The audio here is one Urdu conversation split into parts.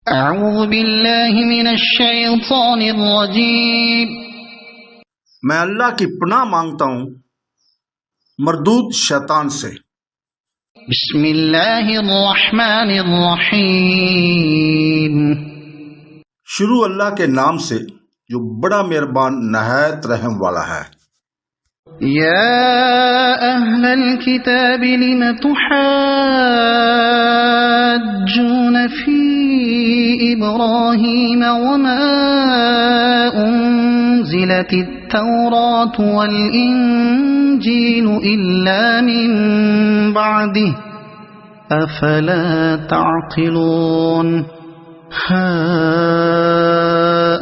اعوذ باللہ من الشیطان الرجیم، میں اللہ کی پناہ مانگتا ہوں مردود شیطان سے۔ بسم اللہ الرحمن الرحیم، شروع اللہ کے نام سے جو بڑا مہربان نہایت رحم والا ہے۔ یا اہل الکتاب لم تحاجون فی ابراہیم وما انزلت التوراۃ والانجیل الا من بعدہ افلا تعقلون۔ ہا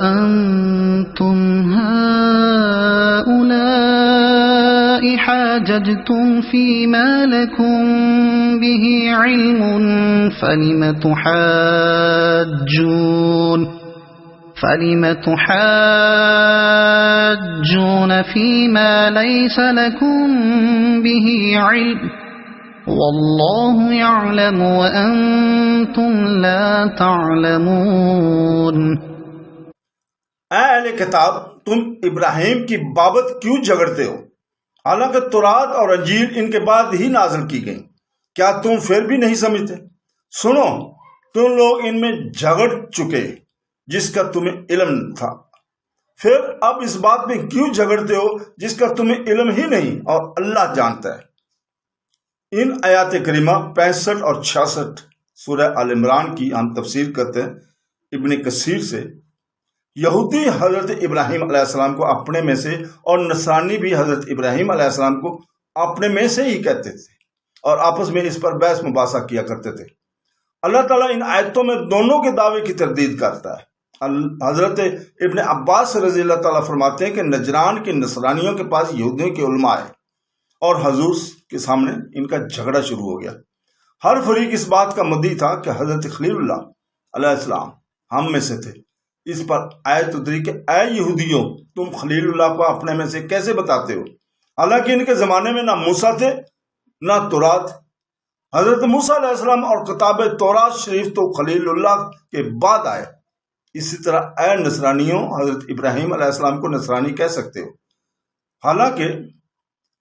انتم هؤلاء حاججتم فيما لكم به علم فلم تحاجون فيما ليس لكم به علم والله يعلم وأنتم لا تعلمون۔ اے اہل کتاب، تم ابراہیم کی بابت کیوں جھگڑتے ہو حالانکہ تورات اور انجیل ان کے بعد ہی نازل کی گئی؟ کیا تم پھر بھی نہیں سمجھتے؟ سنو، تم لوگ ان میں جھگڑ چکے جس کا تمہیں علم تھا، پھر اب اس بات میں کیوں جھگڑتے ہو جس کا تمہیں علم ہی نہیں اور اللہ جانتا ہے۔ ان آیات کریمہ 65 اور 66 سورہ آل عمران کی ہم تفسیر کرتے ہیں ابن کثیر سے۔ یہودی حضرت ابراہیم علیہ السلام کو اپنے میں سے اور نصرانی بھی حضرت ابراہیم علیہ السلام کو اپنے میں سے ہی کہتے تھے اور آپس میں اس پر بحث مباحثہ کیا کرتے تھے۔ اللہ تعالیٰ ان آیتوں میں دونوں کے دعوے کی تردید کرتا ہے۔ حضرت ابن عباس رضی اللہ تعالیٰ فرماتے ہیں کہ نجران کے نصرانیوں کے پاس یہودیوں کے علماء آئے اور حضور کے سامنے ان کا جھگڑا شروع ہو گیا۔ ہر فریق اس بات کا مدعی تھا کہ حضرت خلیل اللہ علیہ السلام ہم میں سے تھے۔ اس پر آیت اتری کہ اے یہودیوں، تم خلیل اللہ کو اپنے میں سے کیسے بتاتے ہو حالانکہ ان کے زمانے میں نہ موسیٰ تھے نہ تورات۔ حضرت موسیٰ علیہ السلام اور کتاب تورات شریف تو خلیل اللہ کے بعد آئے۔ اسی طرح اے نصرانیوں، حضرت ابراہیم علیہ السلام کو نصرانی کہہ سکتے ہو حالانکہ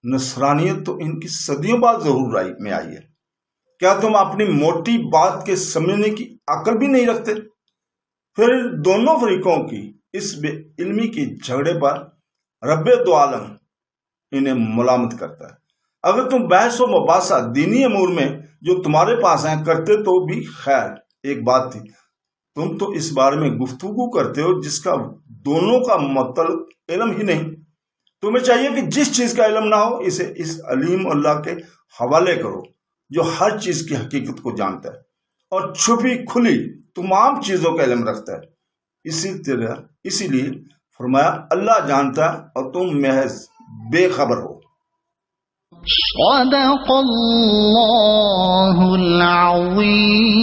نصرانیت تو ان کی صدیوں بعد ظہور میں آئی ہے۔ کیا تم اپنی موٹی بات کے سمجھنے کی عقل بھی نہیں رکھتے؟ پھر دونوں فریقوں کی اس بے علمی کی جھگڑے پر رب دو عالم انہیں ملامت کرتا ہے۔ اگر تم بحث و مباحثہ دینی امور میں جو تمہارے پاس ہیں کرتے تو بھی خیر ایک بات تھی، تم تو اس بارے میں گفتگو کرتے ہو جس کا دونوں کا مطلب علم ہی نہیں۔ تمہیں چاہیے کہ جس چیز کا علم نہ ہو اسے اس علیم اللہ کے حوالے کرو جو ہر چیز کی حقیقت کو جانتا ہے اور چھپی کھلی تمام چیزوں کا علم رکھتا ہے۔ اسی لیے فرمایا اللہ جانتا ہے اور تم محض بے خبر ہو۔ صدق اللہ العظیم۔